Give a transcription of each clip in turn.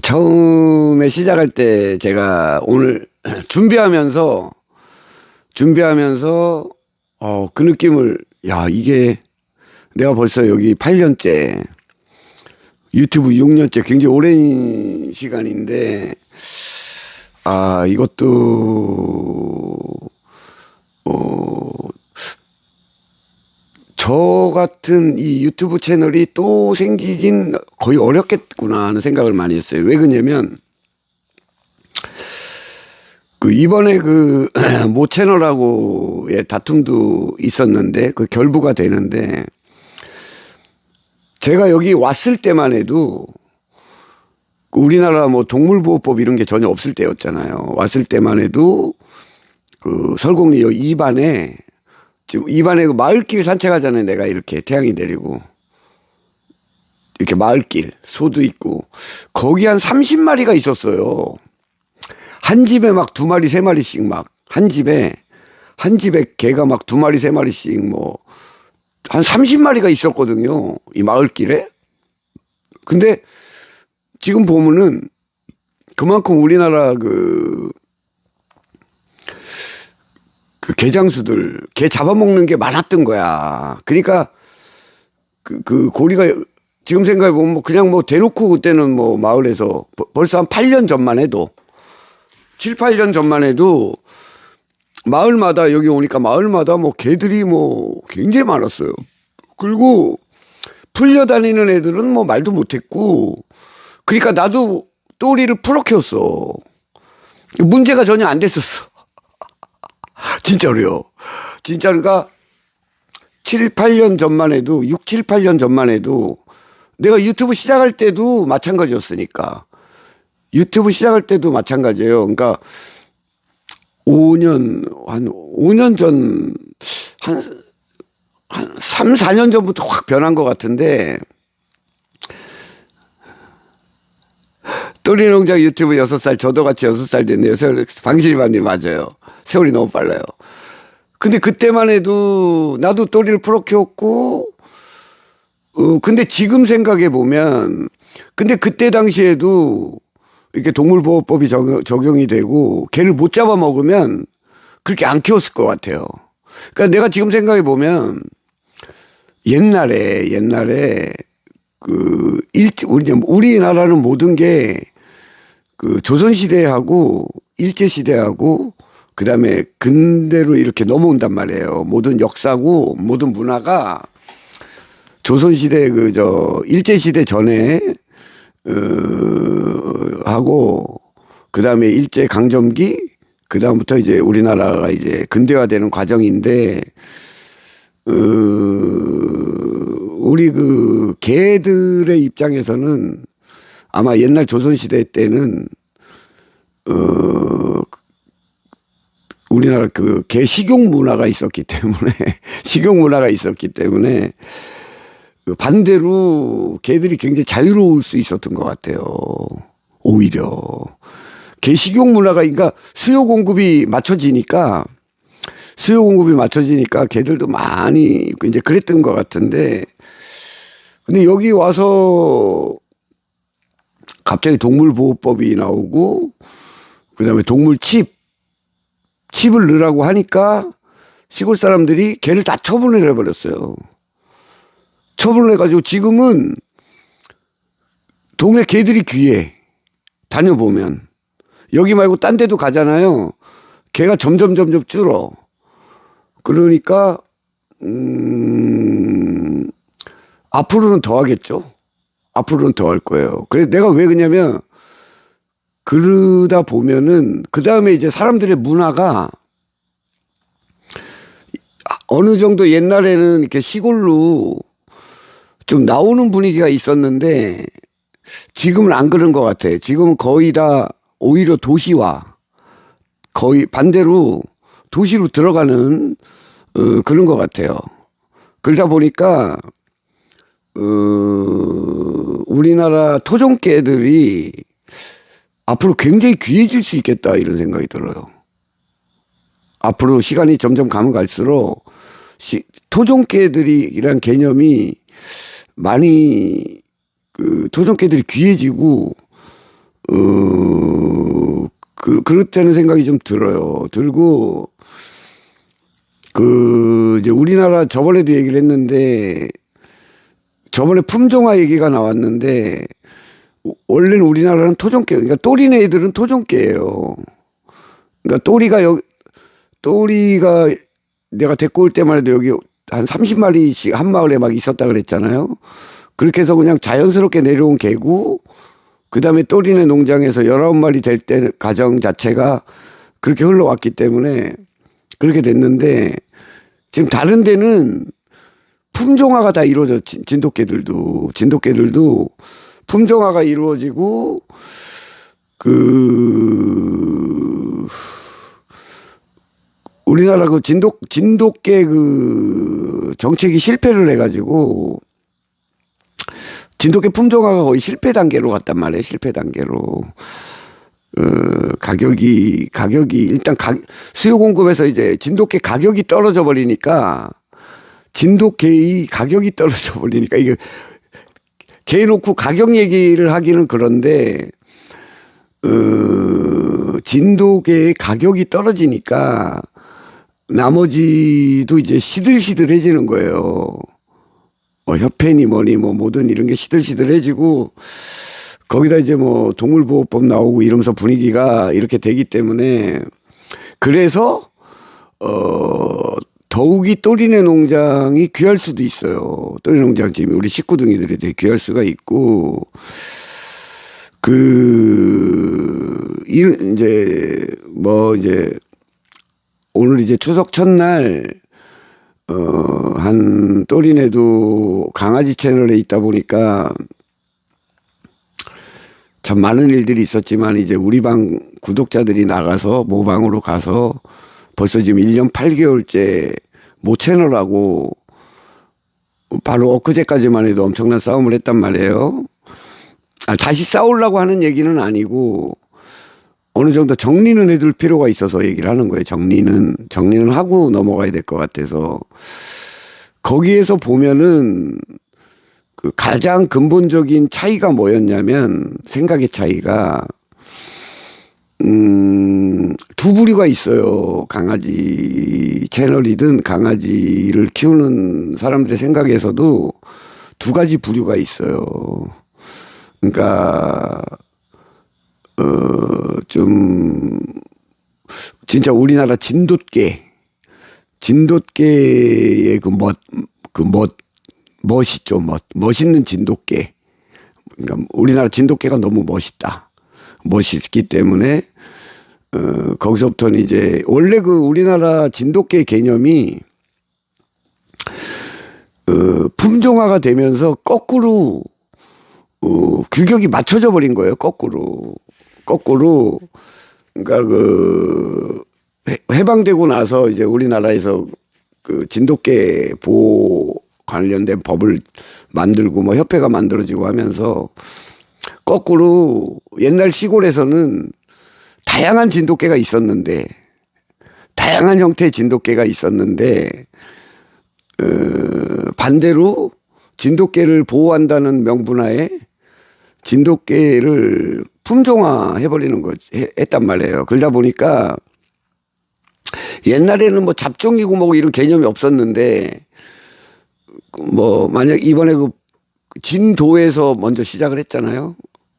처음에 시작할 때 제가 오늘 준비하면서 그 느낌을, 야, 이게 내가 벌써 여기 8년째, 유튜브 6년째, 굉장히 오랜 시간인데, 이것도 저 같은 이 유튜브 채널이 또 생기긴 거의 어렵겠구나 하는 생각을 많이 했어요. 왜 그러냐면 이번에 모 채널하고의 다툼도 있었는데 그 결부가 되는데, 제가 여기 왔을 때만 해도 우리나라 뭐 동물보호법 이런 게 전혀 없을 때였잖아요. 왔을 때만 해도 설곡리 여 입안에, 지금 입안에 마을길 산책하잖아요. 내가 이렇게 태양이 내리고 이렇게 마을길, 소도 있고, 거기 한 30마리가 있었어요. 한 집에 막 2마리 3마리씩, 막 한 집에 개가 막 2마리 3마리씩 뭐 한 30마리가 있었거든요, 이 마을길에. 근데 지금 보면은 그만큼 우리나라 개장수들, 개 잡아먹는 게 많았던 거야. 그러니까 고리가, 지금 생각해보면 뭐 그냥 뭐 대놓고, 그때는 뭐 마을에서 벌써 한 8년 전만 해도, 7, 8년 전만 해도 마을마다, 여기 오니까 마을마다 뭐 개들이 뭐 굉장히 많았어요. 그리고 풀려다니는 애들은 뭐 말도 못했고, 그러니까 나도 또리를 풀어 키웠어. 문제가 전혀 안 됐었어. 진짜로요. 진짜. 그러니까 7, 8년 전만 해도, 6, 7, 8년 전만 해도 내가 유튜브 시작할 때도 마찬가지였으니까. 유튜브 시작할 때도 마찬가지예요. 그러니까 한 5년 전, 한 3, 4년 전부터 확 변한 것 같은데, 또리농장 유튜브 6살, 저도 같이 6살 됐네요. 방실이반님 맞아요. 세월이 너무 빨라요. 근데 그때만 해도 나도 또리를 풀어 키웠고, 근데 지금 생각해 보면, 근데 그때 당시에도 이렇게 동물보호법이 적용이 되고 개를 못 잡아먹으면 그렇게 안 키웠을 것 같아요. 그러니까 내가 지금 생각해 보면 옛날에 우리나라는 모든 게 조선시대하고 일제시대하고 그다음에 근대로 이렇게 넘어온단 말이에요. 모든 역사고 모든 문화가 조선시대 일제시대 전에 하고, 그 다음에 일제 강점기, 그 다음부터 이제 우리나라가 이제 근대화되는 과정인데, 우리 개들의 입장에서는 아마 옛날 조선시대 때는, 우리나라 개 식용 문화가 있었기 때문에, 반대로 개들이 굉장히 자유로울 수 있었던 것 같아요. 오히려 개 식용 문화가, 그러니까 수요 공급이 맞춰지니까 개들도 많이 이제 그랬던 것 같은데, 근데 여기 와서 갑자기 동물보호법이 나오고, 그다음에 칩을 넣으라고 하니까 시골 사람들이 개를 다 처분을 해버렸어요. 처분을 해가지고 지금은 동네 개들이 귀해. 다녀보면 여기 말고 딴 데도 가잖아요. 개가 점점 줄어. 그러니까 앞으로는 더 하겠죠. 앞으로는 더 할 거예요. 그래서 내가 왜 그러냐면, 그러다 보면은 그 다음에 이제 사람들의 문화가 어느 정도, 옛날에는 이렇게 시골로 좀 나오는 분위기가 있었는데 지금은 안 그런 것 같아. 지금은 거의 다 오히려 도시화, 거의 반대로 도시로 들어가는 그런 것 같아요. 그러다 보니까 우리나라 토종개들이 앞으로 굉장히 귀해질 수 있겠다, 이런 생각이 들어요. 앞으로 시간이 점점 가면 갈수록 토종개들이란 개념이 많이, 토종개들이 귀해지고, 그렇다는 생각이 좀 들어요. 들고, 이제 우리나라 저번에도 얘기를 했는데, 저번에 품종화 얘기가 나왔는데, 원래는 우리나라는 토종계, 그러니까 또리네 애들은 토종계예요. 그러니까 또리가 내가 데리고 올 때만 해도 여기 한 30마리씩 한 마을에 막 있었다 그랬잖아요. 그렇게 해서 그냥 자연스럽게 내려온 개고, 그 다음에 또리네 농장에서 19마리 될 때 가정 자체가 그렇게 흘러왔기 때문에 그렇게 됐는데, 지금 다른 데는 품종화가 다 이루어져. 진돗개들도 품종화가 이루어지고, 우리나라 진돗개 정책이 실패를 해가지고, 진돗개 품종화가 거의 실패 단계로 갔단 말이에요. 실패 단계로. 가격이 일단 수요 공급에서 이제 진돗개 가격이 떨어져 버리니까, 이게 개 놓고 가격 얘기를 하기는 그런데, 진돗개의 가격이 떨어지니까 나머지도 이제 시들시들해지는 거예요. 협회니 뭐니 뭐 뭐든 이런 게 시들시들해지고, 거기다 이제 뭐 동물보호법 나오고 이러면서 분위기가 이렇게 되기 때문에, 그래서 더욱이 또리네 농장이 귀할 수도 있어요. 또리네 농장 지금 우리 식구둥이들이 되게 귀할 수가 있고, 이제 오늘 이제 추석 첫날 한 또리네도 강아지 채널에 있다 보니까 참 많은 일들이 있었지만, 이제 우리 방 구독자들이 나가서 모방으로 가서 벌써 지금 1년 8개월째 모 채널하고 바로 엊그제까지만 해도 엄청난 싸움을 했단 말이에요. 다시 싸우려고 하는 얘기는 아니고, 어느 정도 정리는 해둘 필요가 있어서 얘기를 하는 거예요. 정리는 하고 넘어가야 될 것 같아서. 거기에서 보면은 가장 근본적인 차이가 뭐였냐면, 생각의 차이가, 두 부류가 있어요. 강아지 채널이든 강아지를 키우는 사람들의 생각에서도 두 가지 부류가 있어요. 그러니까 좀 진짜 우리나라 진돗개의 멋있죠. 멋있는 진돗개. 그러니까 우리나라 진돗개가 너무 멋있기 때문에 거기서부터는 이제 원래 우리나라 진돗개 개념이 품종화가 되면서 거꾸로 규격이 맞춰져 버린 거예요. 거꾸로. 그러니까 해방되고 나서 이제 우리나라에서 진돗개 보호 관련된 법을 만들고 뭐 협회가 만들어지고 하면서, 거꾸로 옛날 시골에서는 다양한 형태의 진돗개가 있었는데, 반대로 진돗개를 보호한다는 명분하에 진돗개를 품종화 했단 말이에요. 그러다 보니까 옛날에는 뭐 잡종이고 뭐 이런 개념이 없었는데, 뭐 만약 이번에 진도에서 먼저 시작을 했잖아요.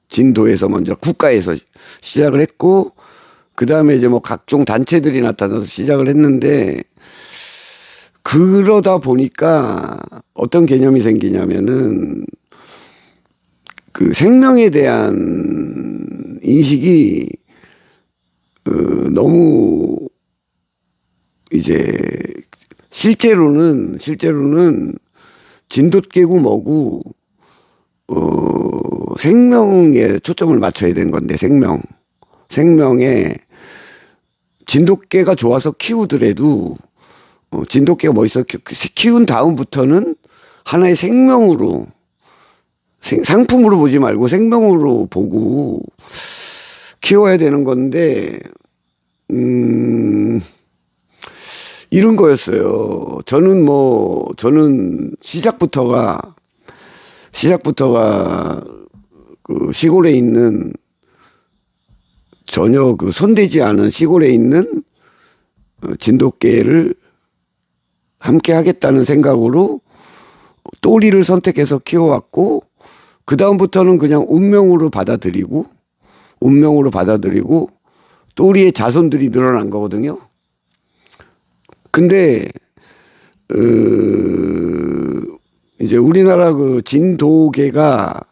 진도에서 먼저 국가에서 시작을 했고, 그 다음에 이제 뭐 각종 단체들이 나타나서 시작을 했는데, 그러다 보니까 어떤 개념이 생기냐면은, 생명에 대한 인식이 너무 이제 실제로는 진돗개고 뭐고 생명에 초점을 맞춰야 되는 건데, 생명에 진돗개가 좋아서 키우더라도 진돗개가 멋있어 키운 다음부터는 하나의 생명으로, 상품으로 보지 말고 생명으로 보고 키워야 되는 건데, 이런 거였어요. 저는 시작부터가 시골에 있는 전혀 그 손대지 않은 시골에 있는 진돗개를 함께 하겠다는 생각으로 또리를 선택해서 키워왔고, 그 다음부터는 그냥 운명으로 받아들이고 또리의 자손들이 늘어난 거거든요. 근데 이제 우리나라 그 진돗개가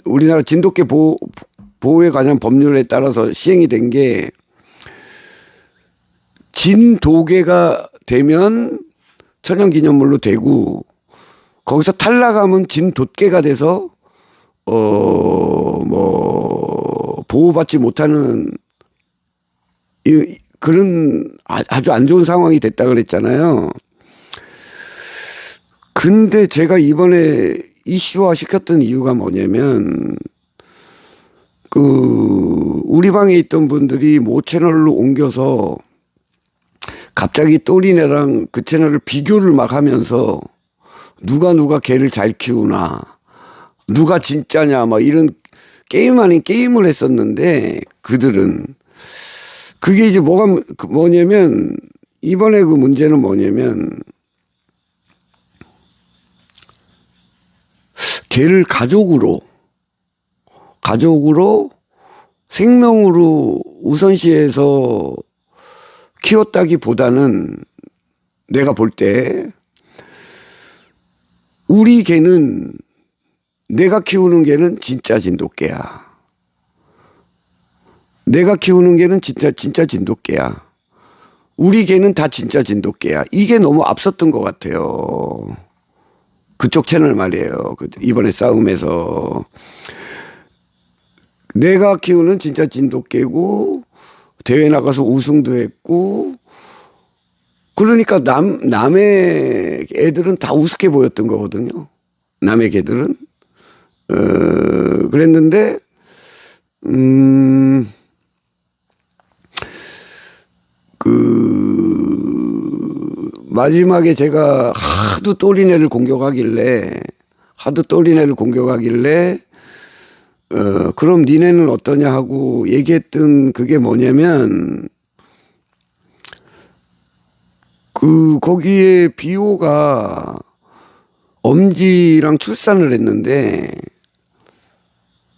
우리나라 진돗개 보호에 관한 법률에 따라서 시행이 된 게, 진도개가 되면 천연기념물로 되고, 거기서 탈락하면 진돗개가 돼서 보호받지 못하는 그런 아주 안 좋은 상황이 됐다 그랬잖아요. 근데 제가 이번에 이슈화 시켰던 이유가 뭐냐면, 우리 방에 있던 분들이 모 채널로 옮겨서 갑자기 또리네랑 그 채널을 비교를 막 하면서 누가 개를 잘 키우나, 누가 진짜냐, 막 이런 게임 아닌 게임을 했었는데, 그들은 그게 이제 뭐냐면, 이번에 그 문제는 뭐냐면, 개를 가족으로 생명으로 우선시해서 키웠다기보다는, 내가 볼 때 우리 개는, 내가 키우는 개는 진짜 진돗개야. 내가 키우는 개는 진짜 진돗개야. 우리 개는 다 진짜 진돗개야. 이게 너무 앞섰던 것 같아요. 그쪽 채널 말이에요. 이번에 싸움에서. 내가 키우는 진짜 진돗개고, 대회 나가서 우승도 했고, 그러니까 남의 애들은 다 우습게 보였던 거거든요. 남의 개들은. 그랬는데, 마지막에 제가 하도 또리네를 공격하길래, 그럼 니네는 어떠냐 하고 얘기했던 그게 뭐냐면, 거기에 비호가 엄지랑 출산을 했는데,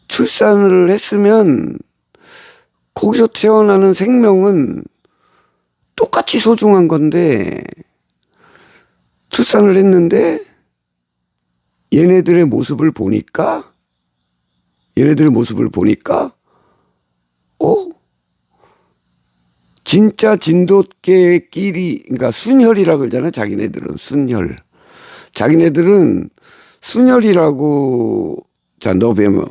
출산을 했으면 거기서 태어나는 생명은 똑같이 소중한 건데, 출산을 했는데 얘네들의 모습을 보니까 진짜 진돗개끼리, 그러니까 순혈이라고 그러잖아요. 자기네들은 순혈이라고. 자, 너 뵈면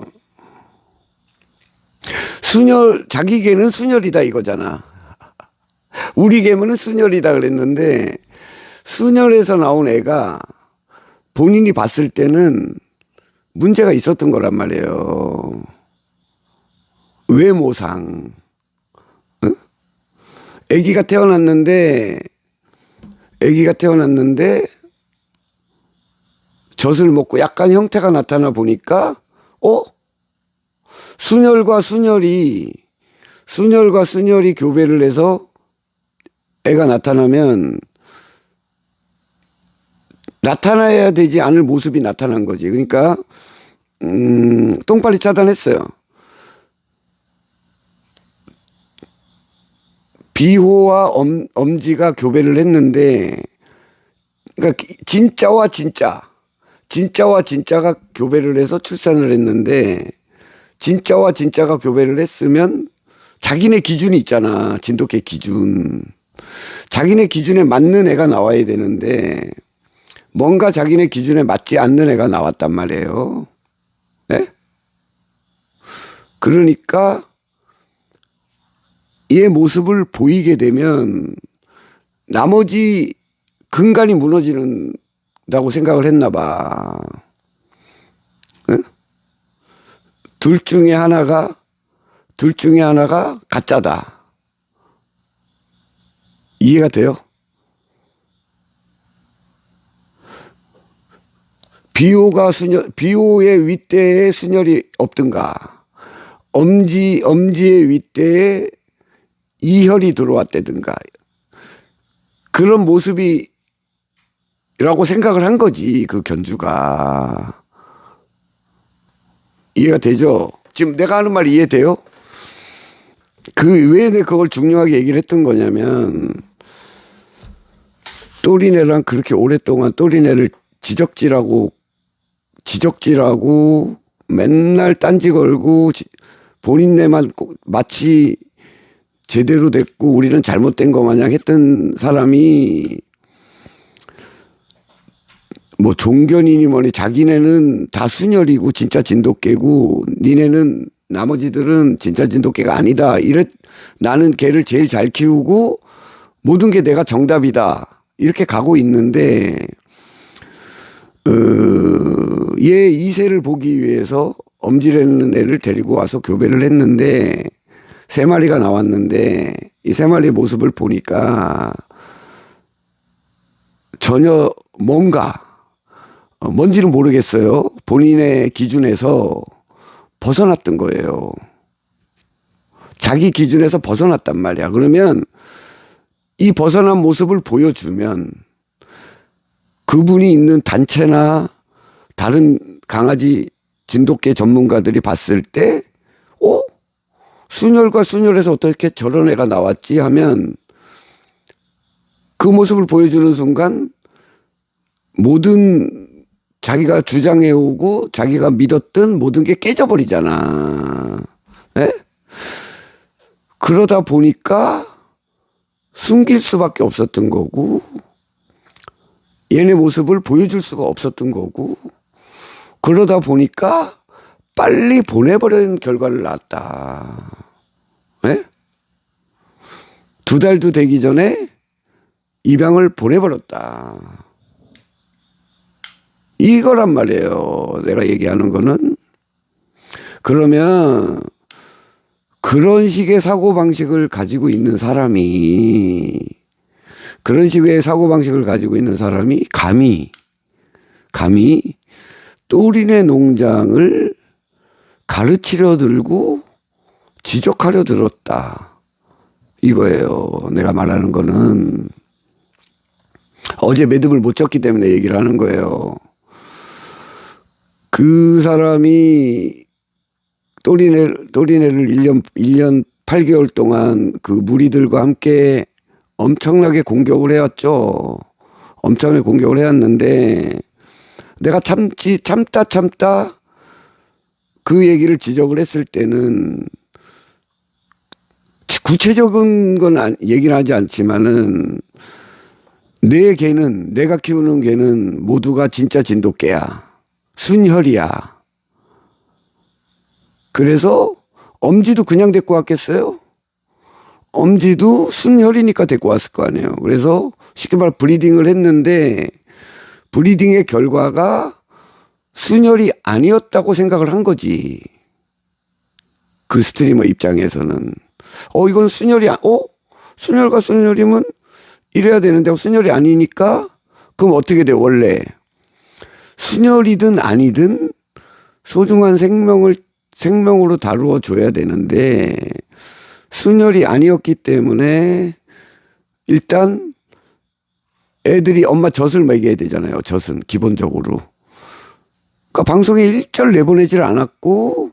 자기 개는 순혈이다 이거잖아. 우리 개는 순혈이다 그랬는데, 순혈에서 나온 애가 본인이 봤을 때는 문제가 있었던 거란 말이에요. 외모상. 응? 아기가 태어났는데 젖을 먹고 약간 형태가 나타나 보니까, 순혈과 순혈이 교배를 해서 애가 나타나면, 나타나야 되지 않을 모습이 나타난 거지. 그러니까 똥빨리 차단했어요. 비호와 엄지가 교배를 했는데, 그러니까 진짜와 진짜가 교배를 해서 출산을 했는데, 진짜와 진짜가 교배를 했으면 자기네 기준이 있잖아. 진돗개 기준. 자기네 기준에 맞는 애가 나와야 되는데, 뭔가 자기네 기준에 맞지 않는 애가 나왔단 말이에요. 네? 그러니까 얘 모습을 보이게 되면 나머지 근간이 무너지는다고 생각을 했나 봐. 네? 둘 중에 하나가 가짜다. 이해가 돼요? 비호의 윗대에 순혈이 없든가, 엄지의 윗대에 이혈이 들어왔다든가 그런 모습이라고 생각을 한 거지. 그 견주가. 이해가 되죠? 지금 내가 하는 말 이해돼요? 왜 내가 그걸 중요하게 얘기를 했던 거냐면, 또리네랑 그렇게 오랫동안 또리네를 지적질하고 맨날 딴지 걸고 본인네만 마치 제대로 됐고 우리는 잘못된 거 마냥 했던 사람이 뭐 종견이니 뭐니 자기네는 다 순혈이고 진짜 진돗개고 니네는 나머지들은 진짜 진돗개가 아니다. 나는 걔를 제일 잘 키우고 모든 게 내가 정답이다. 이렇게 가고 있는데 얘 2세를 보기 위해서 엄지라는 애를 데리고 와서 교배를 했는데 3마리가 나왔는데 이 3마리의 모습을 보니까 전혀 뭔지는 모르겠어요. 본인의 기준에서 벗어났던 거예요. 자기 기준에서 벗어났단 말이야. 그러면 이 벗어난 모습을 보여주면 그분이 있는 단체나 다른 강아지 진돗개 전문가들이 봤을 때 순혈과 순혈에서 어떻게 저런 애가 나왔지 하면 그 모습을 보여주는 순간 모든 자기가 주장해오고 자기가 믿었던 모든 게 깨져버리잖아. 네? 그러다 보니까 숨길 수밖에 없었던 거고 얘네 모습을 보여줄 수가 없었던 거고 그러다 보니까 빨리 보내버리는 결과를 낳았다. 네? 2달도 되기 전에 입양을 보내버렸다. 이거란 말이에요. 내가 얘기하는 거는. 그러면 그런 식의 사고방식을 가지고 있는 사람이 감히 또리네 농장을 가르치려 들고 지적하려 들었다. 이거예요. 내가 말하는 거는. 어제 매듭을 못 쳤기 때문에 얘기를 하는 거예요. 그 사람이 또리네를 1년 8개월 동안 그 무리들과 함께 엄청나게 공격을 해왔죠. 엄청나게 공격을 해왔는데 내가 참다 그 얘기를 지적을 했을 때는 구체적인 건 얘기를 하지 않지만은 내가 키우는 개는 모두가 진짜 진돗개야. 순혈이야. 그래서 엄지도 그냥 데리고 왔겠어요? 엄지도 순혈이니까 데리고 왔을 거 아니에요. 그래서 쉽게 말해 브리딩을 했는데 브리딩의 결과가 순혈이 아니었다고 생각을 한 거지. 그 스트리머 입장에서는. 이건 순혈과 순혈이면 이래야 되는데 순혈이 아니니까 그럼 어떻게 돼? 원래 순혈이든 아니든 소중한 생명으로 다루어 줘야 되는데 순혈이 아니었기 때문에 일단 애들이 엄마 젖을 먹여야 되잖아요. 젖은 기본적으로. 그러니까 방송에 일절 내보내질 않았고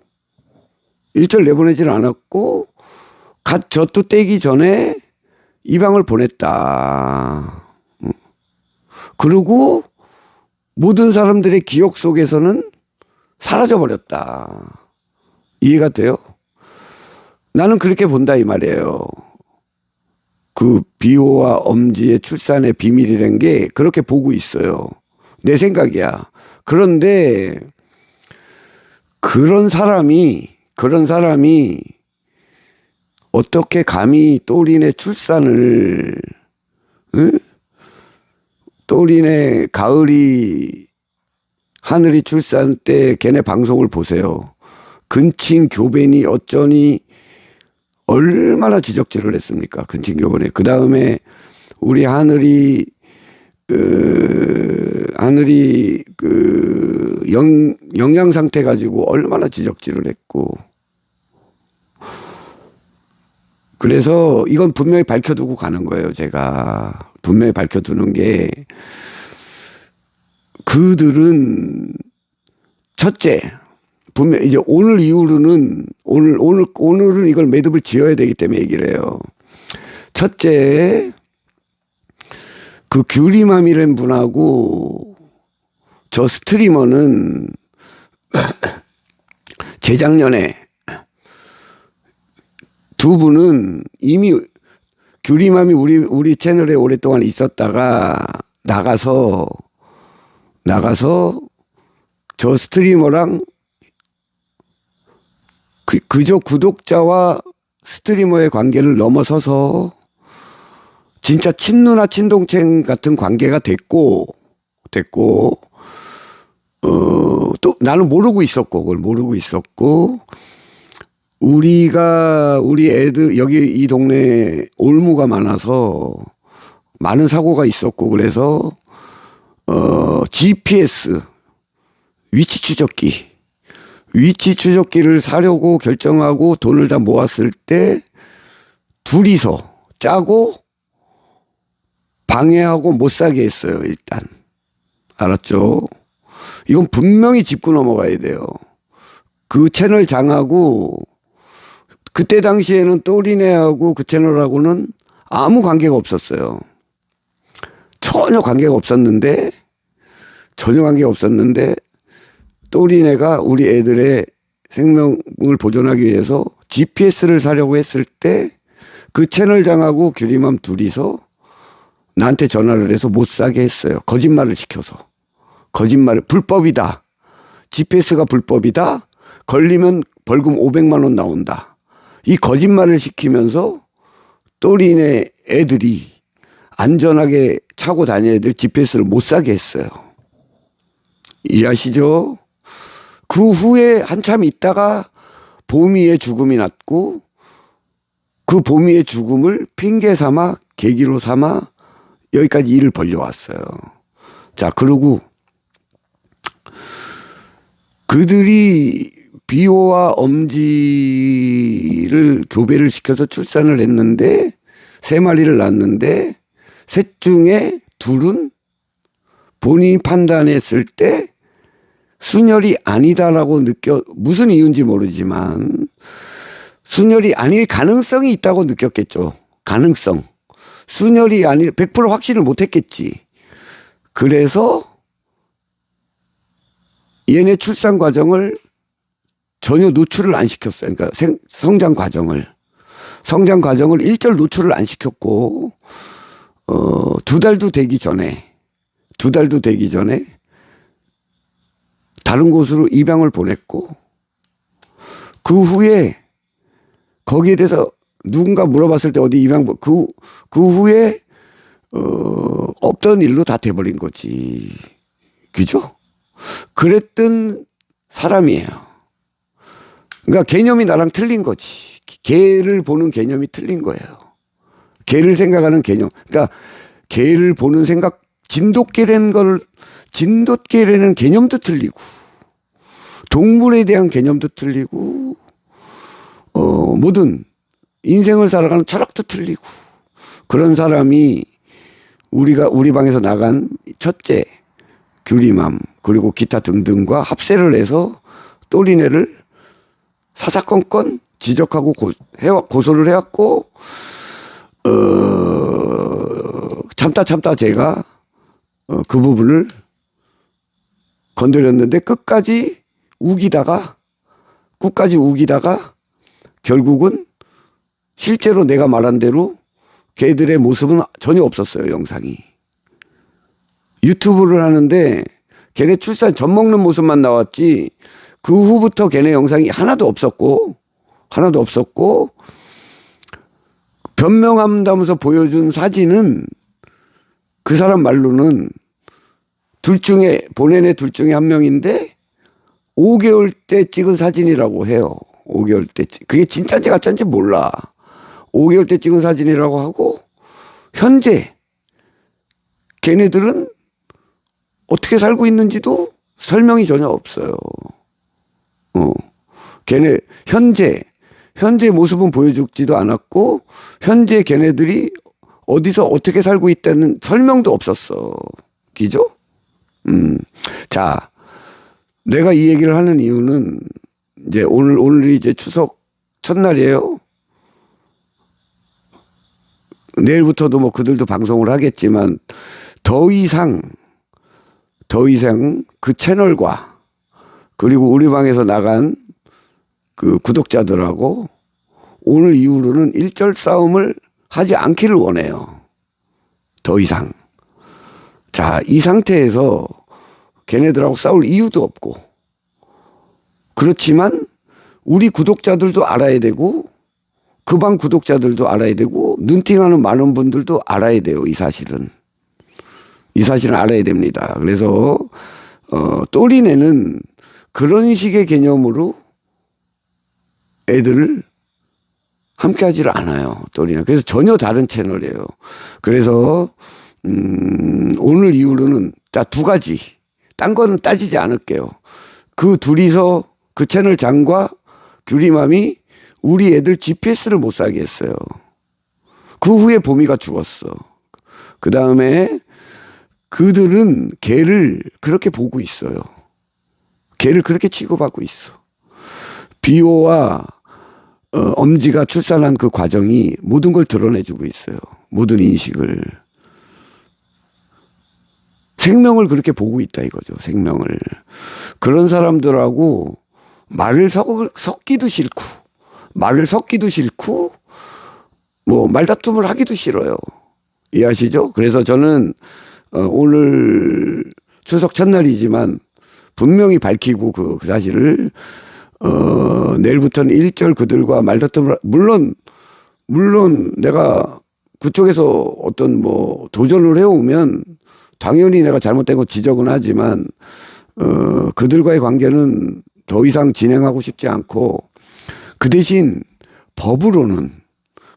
갓 젖도 떼기 전에 입양을 보냈다. 그리고 모든 사람들의 기억 속에서는 사라져버렸다. 이해가 돼요? 나는 그렇게 본다 이 말이에요. 그 비호와 엄지의 출산의 비밀이란 게 그렇게 보고 있어요. 내 생각이야. 그런데 그런 사람이 어떻게 감히 또리네 출산을 또리네 하늘이 출산 때 걔네 방송을 보세요. 근친 교배니 어쩌니 얼마나 지적질을 했습니까? 근친 교배니. 그 다음에 우리 하늘이 영양 상태 가지고 얼마나 지적질을 했고, 그래서 이건 분명히 밝혀두고 가는 거예요. 제가 분명히 밝혀두는 게, 그들은 첫째, 분명 이제 오늘 이후로는 오늘은 이걸 매듭을 지어야 되기 때문에 얘기를 해요. 첫째, 그 규리맘이라는 분하고 저 스트리머는 재작년에 두 분은 이미 규리맘이 우리 채널에 오랫동안 있었다가 나가서 저 스트리머랑 그저 구독자와 스트리머의 관계를 넘어서서 진짜 친누나 친동생 같은 관계가 됐고, 또 나는 모르고 있었고, 그걸 모르고 있었고, 우리 애들, 여기 이 동네에 올무가 많아서 많은 사고가 있었고, 그래서, GPS, 위치 추적기를 사려고 결정하고 돈을 다 모았을 때 둘이서 짜고 방해하고 못 사게 했어요, 일단. 알았죠? 이건 분명히 짚고 넘어가야 돼요. 그 채널 장하고 그때 당시에는 또리네하고 그 채널하고는 아무 관계가 없었어요. 전혀 관계가 없었는데 또리네가 우리 애들의 생명을 보존하기 위해서 GPS를 사려고 했을 때 그 채널장하고 규리맘 둘이서 나한테 전화를 해서 못 사게 했어요. 거짓말을 시켜서. 불법이다. GPS가 불법이다. 걸리면 벌금 500만 원 나온다. 이 거짓말을 시키면서 또리네 애들이 안전하게 차고 다녀야 될 GPS를 못 사게 했어요. 이해하시죠? 그 후에 한참 있다가 보미의 죽음이 났고, 그 보미의 죽음을 핑계 삼아, 계기로 삼아 여기까지 일을 벌려왔어요. 자, 그리고 그들이 비호와 엄지를 교배를 시켜서 출산을 했는데, 3마리를 낳았는데, 셋 중에 둘은 본인이 판단했을 때 순혈이 아니다라고 무슨 이유인지 모르지만 순혈이 아닐 가능성이 있다고 느꼈겠죠. 가능성. 순혈이 아닐 100% 확신을 못했겠지. 그래서 얘네 출산 과정을 전혀 노출을 안 시켰어요. 그러니까 성장 과정을 일절 노출을 안 시켰고, 2달도 되기 전에 다른 곳으로 입양을 보냈고, 그 후에 거기에 대해서 누군가 물어봤을 때 어디 그 후에 없던 일로 다 돼버린 거지. 그죠? 그랬던 사람이에요. 그러니까 개념이 나랑 틀린 거지. 개를 보는 개념이 틀린 거예요. 개를 생각하는 개념. 그러니까 개를 보는 생각, 진돗개라는 개념도 틀리고, 동물에 대한 개념도 틀리고, 모든 인생을 살아가는 철학도 틀리고, 그런 사람이 우리 방에서 나간 첫째 규리맘 그리고 기타 등등과 합세를 해서 또리네를 사사건건 지적하고 고소를 해왔고, 참다 제가 그 부분을 건드렸는데 끝까지 우기다가 결국은 실제로 내가 말한 대로 걔들의 모습은 전혀 없었어요. 영상이. 유튜브를 하는데 걔네 출산 젖 먹는 모습만 나왔지 그 후부터 걔네 영상이 하나도 없었고 변명한다면서 보여준 사진은 그 사람 말로는 보낸 애 둘 중에 한 명인데 5개월 때 찍은 사진이라고 해요. 5개월 때. 그게 진짜인지 가짜인지 몰라. 5개월 때 찍은 사진이라고 하고, 현재 걔네들은 어떻게 살고 있는지도 설명이 전혀 없어요. 걔네 현재 현재 모습은 보여주지도 않았고 현재 걔네들이 어디서 어떻게 살고 있다는 설명도 없었어. 기죠? 자, 내가 이 얘기를 하는 이유는 이제 오늘이 이제 추석 첫날이에요. 내일부터도 뭐 그들도 방송을 하겠지만 더 이상 그 채널과 그리고 우리 방에서 나간 그 구독자들하고 오늘 이후로는 일절 싸움을 하지 않기를 원해요. 더 이상. 자, 이 상태에서 걔네들하고 싸울 이유도 없고, 그렇지만 우리 구독자들도 알아야 되고 그 방 구독자들도 알아야 되고 눈팅하는 많은 분들도 알아야 돼요. 이 사실은 알아야 됩니다. 그래서 또리네는 그런 식의 개념으로 애들을 함께 하지를 않아요. 또리네. 그래서 전혀 다른 채널이에요. 그래서 오늘 이후로는 자, 두 가지. 딴 거는 따지지 않을게요. 그 둘이서 그 채널 장과 규리맘이 우리 애들 GPS를 못 사게 했어요. 그 후에 보미가 죽었어. 그 다음에 그들은 걔를 그렇게 보고 있어요. 걔를 그렇게 취급하고 있어. 비호와 엄지가 출산한 그 과정이 모든 걸 드러내주고 있어요. 모든 인식을. 생명을 그렇게 보고 있다 이거죠. 생명을. 그런 사람들하고 말을 섞기도 싫고 뭐 말다툼을 하기도 싫어요. 이해하시죠? 그래서 저는 오늘 추석 첫날이지만 분명히 밝히고 그 사실을 내일부터는 일절 그들과 말다툼을 물론 내가 그쪽에서 어떤 뭐 도전을 해오면 당연히 내가 잘못된 거 지적은 하지만 그들과의 관계는 더 이상 진행하고 싶지 않고 그 대신 법으로는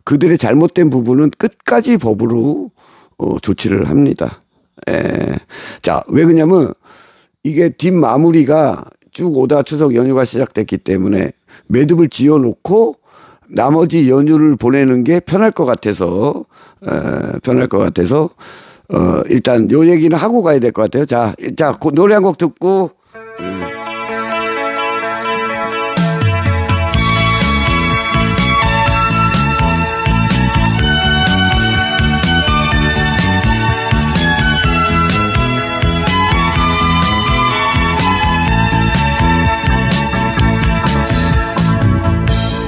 그들의 잘못된 부분은 끝까지 법으로 조치를 합니다. 자, 왜 그러냐면 이게 뒷마무리가 쭉 오다 추석 연휴가 시작됐기 때문에 매듭을 지어놓고 나머지 연휴를 보내는 게 편할 것 같아서 일단 요 얘기는 하고 가야 될 것 같아요. 자, 노래 한 곡 듣고.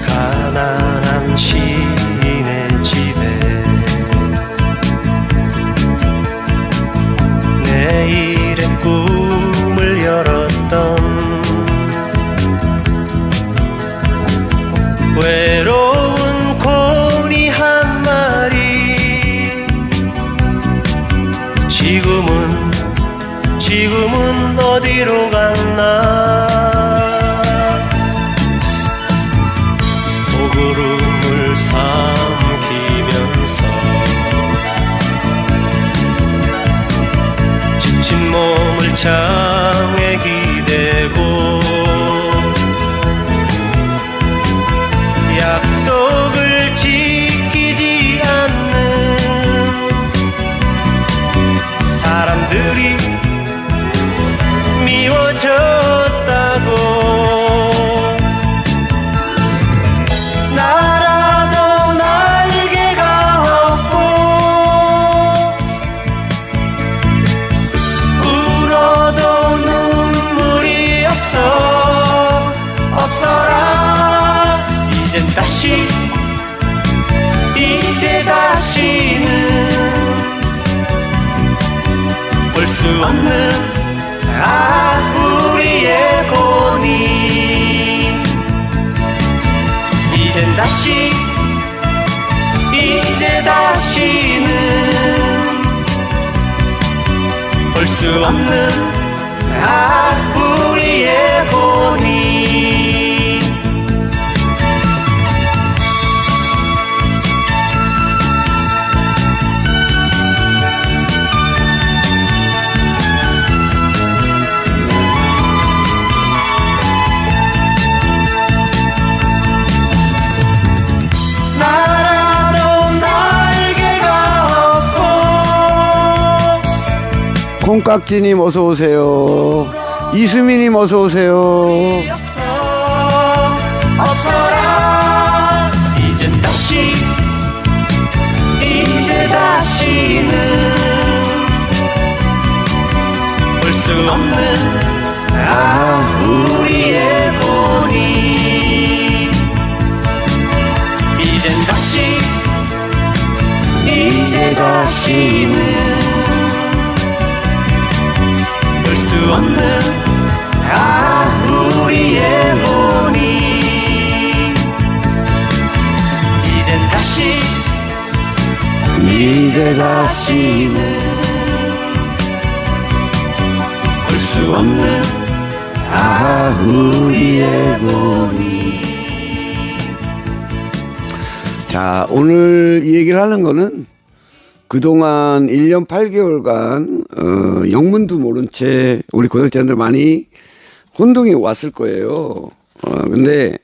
가난한 시인의 집에 내일의 꿈을 열었던 외로운 고니 한 마리 지금은 어디로 갔나 소구름을 삼키면서 지친 몸을 창에 기대고 약속을 지키지 않는 사람들이 미워졌다고 나라도 날개가 없고 울어도 눈물이 없어라 이제 다시는 볼 수 없는 우리의 고니 이제 다시는 볼 수 없는 우리의 고니 콩깍지님 어서 오세요. 이수민님 어서 오세요. 없어라 이제 다시는 볼 수 없는 우리의 고니 이제 다시는 볼 수 없는 우리의 고니 이제 다시는 볼 수 없는 우리의 고니. 자, 오늘 이 얘기를 하는 거는 그동안 1년 8개월간 영문도 모른 채 우리 구독자들 많이 혼동이 왔을 거예요. 근데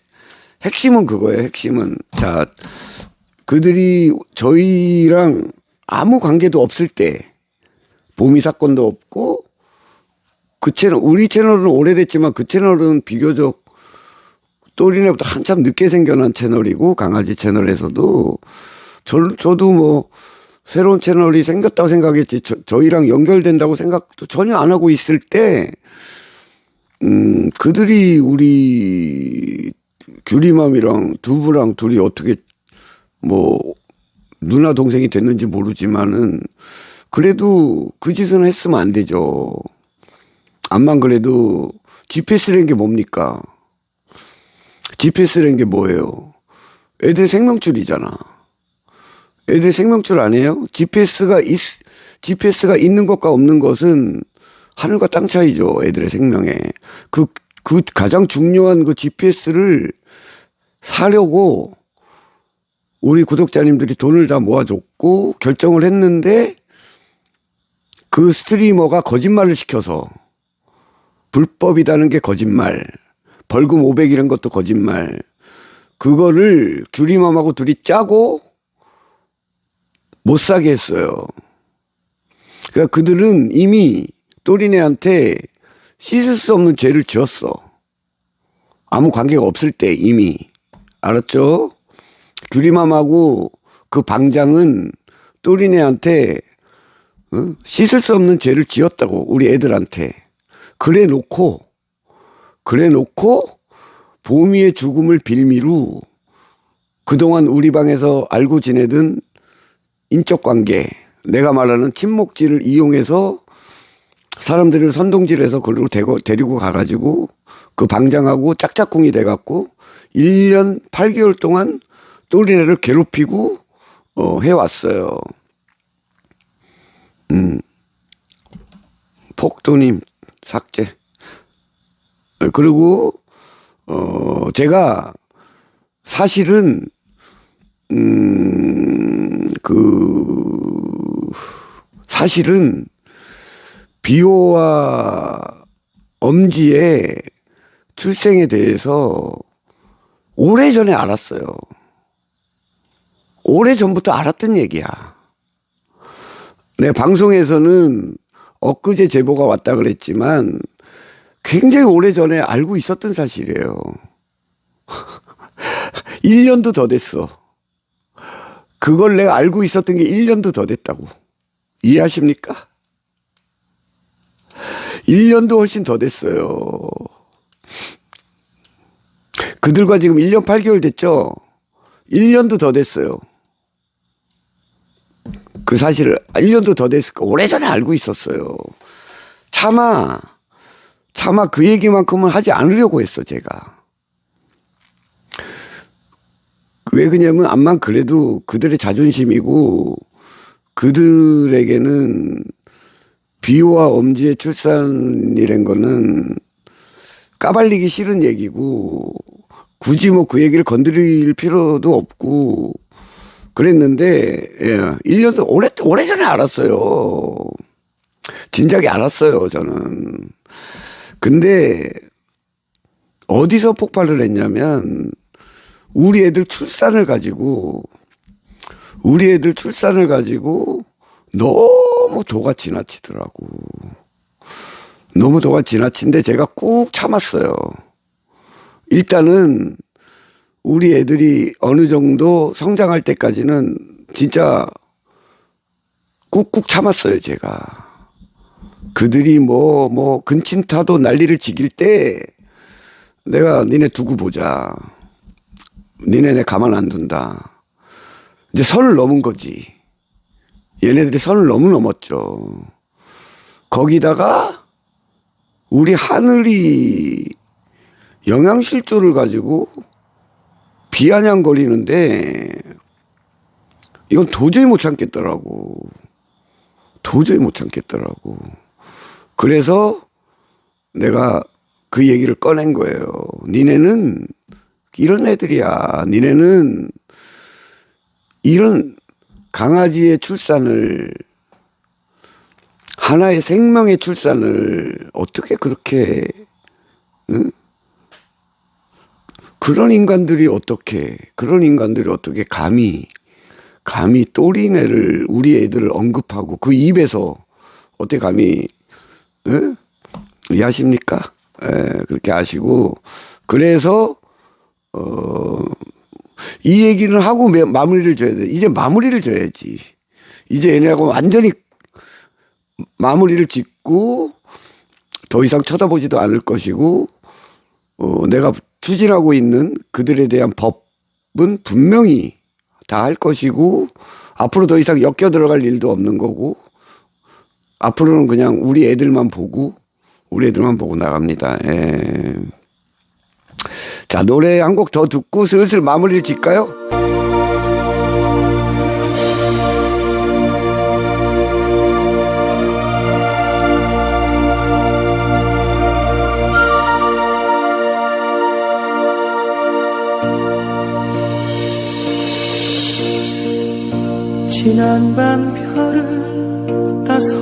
핵심은 그거예요. 핵심은. 자, 그들이 저희랑 아무 관계도 없을 때 보미 사건도 없고 그 채널, 우리 채널은 오래됐지만 그 채널은 비교적 또리네보다 한참 늦게 생겨난 채널이고 강아지 채널에서도 저도 뭐 새로운 채널이 생겼다고 생각했지 저희랑 연결된다고 생각도 전혀 안 하고 있을 때 그들이 우리 규리맘이랑 두부랑 둘이 어떻게 뭐 누나 동생이 됐는지 모르지만은 그래도 그 짓은 했으면 안 되죠. 암만 그래도 GPS라는 게 뭡니까? GPS라는 게 뭐예요? 애들 생명줄이잖아. 애들 생명줄 아니에요? GPS가 있는 것과 없는 것은 하늘과 땅 차이죠. 애들의 생명에. 그 가장 중요한 그 GPS를 사려고 우리 구독자님들이 돈을 다 모아줬고 결정을 했는데 그 스트리머가 거짓말을 시켜서 불법이라는 게 거짓말, 벌금 500이라는 것도 거짓말, 그거를 규리맘하고 둘이 짜고 못 사게 했어요. 그러니까 그들은 이미 또리네한테 씻을 수 없는 죄를 지었어. 아무 관계가 없을 때 이미. 알았죠? 규리맘하고 그 방장은 또리네한테 씻을 수 없는 죄를 지었다고 우리 애들한테. 그래 놓고 보미의 죽음을 빌미로 그동안 우리 방에서 알고 지내던 인적관계, 내가 말하는 친목질을 이용해서 사람들을 선동질해서 그리고 데리고 가가지고 그 방장하고 짝짝꿍이 돼갖고 1년 8개월 동안 또리네를 괴롭히고 해왔어요. 폭도님 삭제. 그리고 제가 사실은 사실은 비호와 엄지의 출생에 대해서 오래전에 알았어요. 오래전부터 알았던 얘기야. 내 방송에서는 엊그제 제보가 왔다 그랬지만 굉장히 오래전에 알고 있었던 사실이에요. 1년도 더 됐어. 그걸 내가 알고 있었던 게 1년도 더 됐다고. 이해하십니까? 1년도 훨씬 더 됐어요. 그들과 지금 1년 8개월 됐죠? 1년도 더 됐어요. 그 사실을 1년도 더 됐을까? 오래전에 알고 있었어요. 차마 그 얘기만큼은 하지 않으려고 했어, 제가. 왜 그러냐면 암만 그래도 그들의 자존심이고 그들에게는 비호와 엄지의 출산이란 거는 까발리기 싫은 얘기고 굳이 뭐 그 얘기를 건드릴 필요도 없고 그랬는데 1년도 오래전에 알았어요. 진작에 알았어요, 저는. 근데 어디서 폭발을 했냐면 우리 애들 출산을 가지고 너무 도가 지나치더라고. 너무 도가 지나친데 제가 꾹 참았어요. 일단은 우리 애들이 어느 정도 성장할 때까지는 진짜 꾹꾹 참았어요, 제가. 그들이 뭐 근친타도 난리를 지길 때 내가 니네 두고 보자. 니네 내 가만 안 둔다. 이제 선을 넘은 거지. 얘네들이 선을 너무 넘었죠. 거기다가 우리 하늘이 영양실조를 가지고 비아냥거리는데 이건 도저히 못 참겠더라고. 도저히 못 참겠더라고. 그래서 내가 그 얘기를 꺼낸 거예요. 니네는 이런 애들이야. 니네는 이런 강아지의 출산을, 하나의 생명의 출산을 어떻게 그렇게, 응? 그런 인간들이 어떻게 감히 또리네를, 우리 애들을 언급하고 그 입에서 어떻게 감히, 응? 이해하십니까? 그렇게 아시고. 그래서 이 얘기는 하고 마무리를 줘야 돼. 이제 마무리를 줘야지. 이제 얘네하고 완전히 마무리를 짓고 더 이상 쳐다보지도 않을 것이고, 내가 추진하고 있는 그들에 대한 법은 분명히 다 할 것이고, 앞으로 더 이상 엮여 들어갈 일도 없는 거고, 앞으로는 그냥 우리 애들만 보고 나갑니다. 예. 자, 노래 한 곡 더 듣고 슬슬 마무리를 짓까요? 지난 밤 별을 따서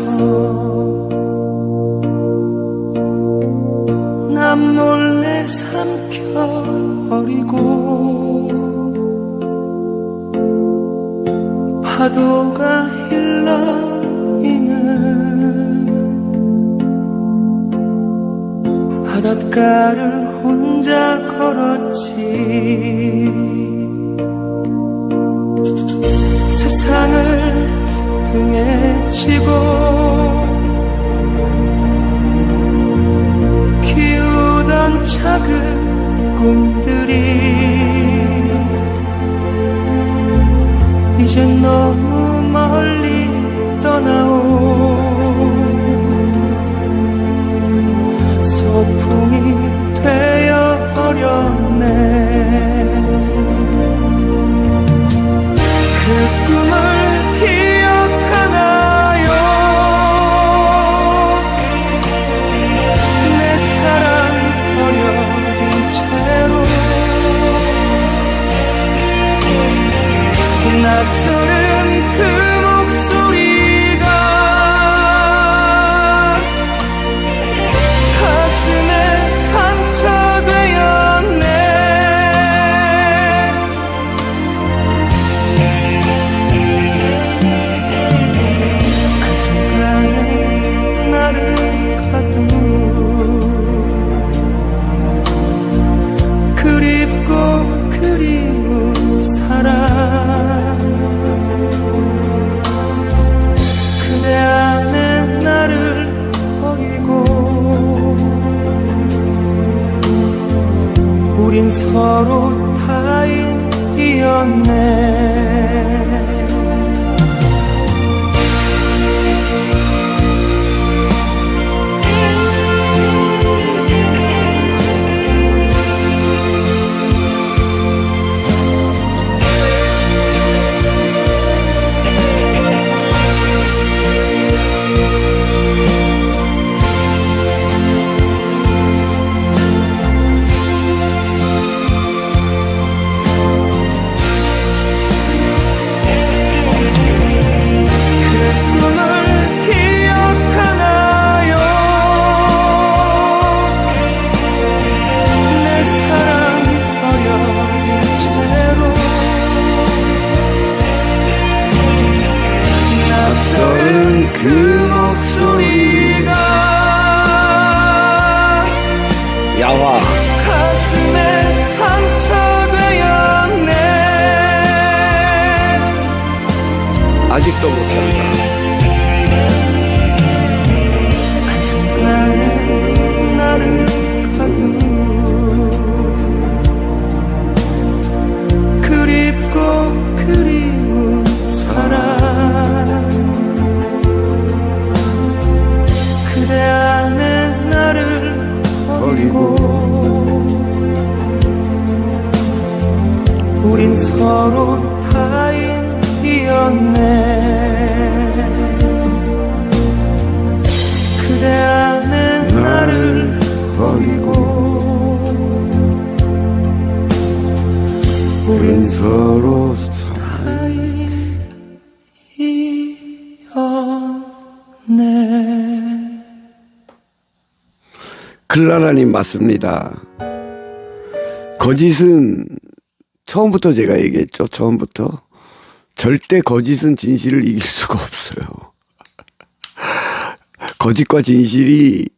남 몰래 삼켜버리고 파도가 힐러이는 바닷가를 혼자 걸었지. 세상을 등에 지고 키우던 작은 꿈들이 이젠 너무 멀리 떠나오. 소풍이 되어버렸네. 그 꿈을 기억하나요? 내 사랑 버려진 채로 낯설은 그 목소리가 가슴에 상처되었네. 그립고 그리운 사람 그대 안에 나를 버리고 우린 서로 타인이었네. 그 목소리가 아무것도 못하는 사람. 한순간에 나를 가두 그립고 그리운 사랑 그대 안에 나를 버리고 우린 서로 타인이었네 그대 안에 나를 버리고 우린 서로 타인이었네. 클라라님 맞습니다. 거짓은 처음부터 제가 얘기했죠. 처음부터 절대 거짓은 진실을 이길 수가 없어요. 거짓과 진실이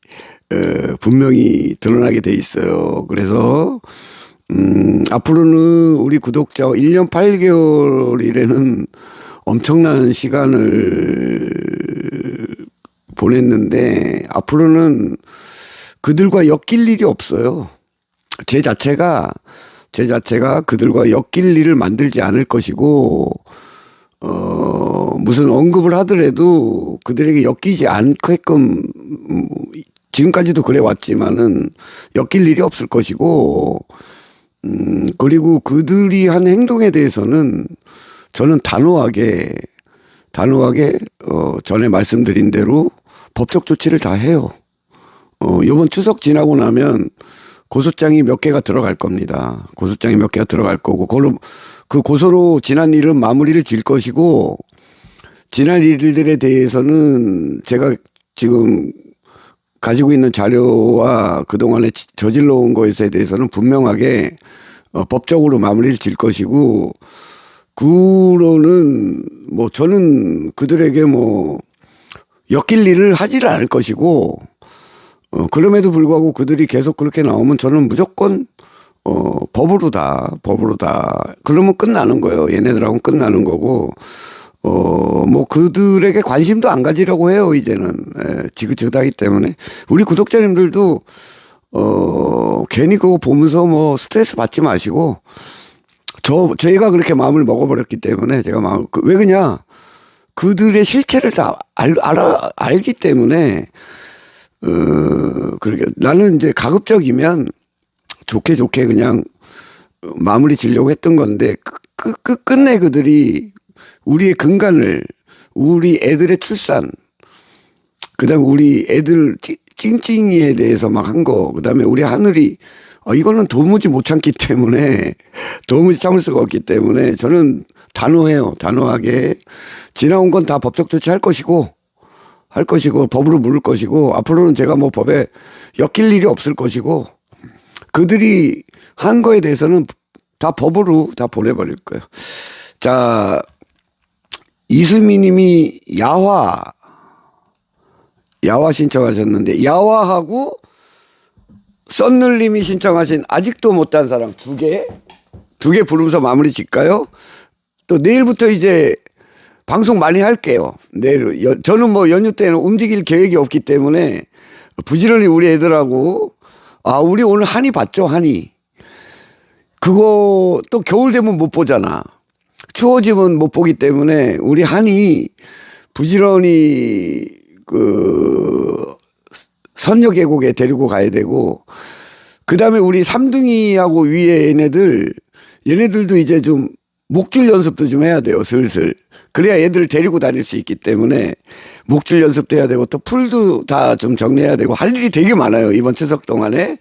분명히 드러나게 돼 있어요. 그래서 앞으로는 우리 구독자 1년 8개월이라는 엄청난 시간을 보냈는데 앞으로는 그들과 엮일 일이 없어요. 제 자체가 그들과 엮일 일을 만들지 않을 것이고 무슨 언급을 하더라도 그들에게 엮이지 않게끔 지금까지도 그래 왔지만은 엮일 일이 없을 것이고 그리고 그들이 한 행동에 대해서는 저는 단호하게 전에 말씀드린 대로 법적 조치를 다 해요. 이번 추석 지나고 나면 고소장이 몇 개가 들어갈 겁니다. 고소장이 몇 개가 들어갈 거고 그걸로 그 고소로 지난 일은 마무리를 질 것이고 지난 일들에 대해서는 제가 지금 가지고 있는 자료와 그동안에 저질러 온 것에 대해서는 분명하게 법적으로 마무리를 질 것이고 그로는 뭐 저는 그들에게 뭐 엮일 일을 하지를 않을 것이고 그럼에도 불구하고 그들이 계속 그렇게 나오면 저는 무조건 법으로 다 그러면 끝나는 거예요. 얘네들하고는 끝나는 거고 뭐 그들에게 관심도 안 가지려고 해요. 이제는 지긋지긋하기 때문에 우리 구독자님들도 괜히 그거 보면서 뭐 스트레스 받지 마시고 저희가 그렇게 마음을 먹어버렸기 때문에 제가 왜 그냥 그들의 실체를 다 알기 때문에 그렇게 나는 이제 가급적이면 좋게 그냥 마무리 지려고 했던 건데 끝내 그들이 우리의 근간을 우리 애들의 출산 그다음에 우리 애들 찡찡이에 대해서 막 한 거 그다음에 우리 하늘이 이거는 도무지 못 참기 때문에 도무지 참을 수가 없기 때문에 저는 단호해요. 단호하게 지나온 건 다 법적 조치할 것이고 법으로 물을 것이고 앞으로는 제가 뭐 법에 엮일 일이 없을 것이고 그들이 한 거에 대해서는 다 법으로 다 보내버릴 거예요. 자, 이수미 님이 야화 신청하셨는데 야화하고 썬늘 님이 신청하신 아직도 못한 사랑 두 개 부르면서 마무리 짓까요? 또 내일부터 이제 방송 많이 할게요. 내일 저는 뭐 연휴 때는 움직일 계획이 없기 때문에 부지런히 우리 애들하고 우리 오늘 한이 봤죠. 한이 그거 또 겨울 되면 못 보잖아. 추워지면 못 보기 때문에 우리 한이 부지런히 그 선녀 계곡에 데리고 가야 되고 그다음에 우리 삼둥이하고 위에 얘네들도 이제 좀 목줄 연습도 좀 해야 돼요. 슬슬. 그래야 애들을 데리고 다닐 수 있기 때문에 목줄 연습도 해야 되고 또 풀도 다 좀 정리해야 되고 할 일이 되게 많아요. 이번 추석 동안에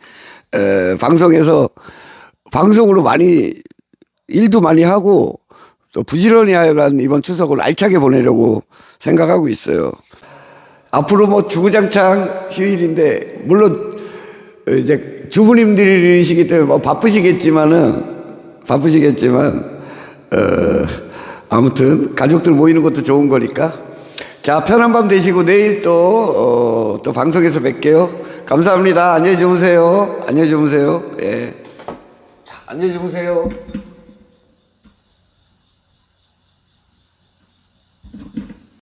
방송으로 많이 일도 많이 하고 또 부지런히 하여간 이번 추석을 알차게 보내려고 생각하고 있어요. 앞으로 뭐 주구장창 휴일인데 물론 이제 주부님들이시기 때문에 뭐 바쁘시겠지만 아무튼 가족들 모이는 것도 좋은 거니까 자 편한 밤 되시고 내일 또 방송에서 뵐게요. 감사합니다. 안녕히 주무세요. 예. 자, 안녕히 주무세요.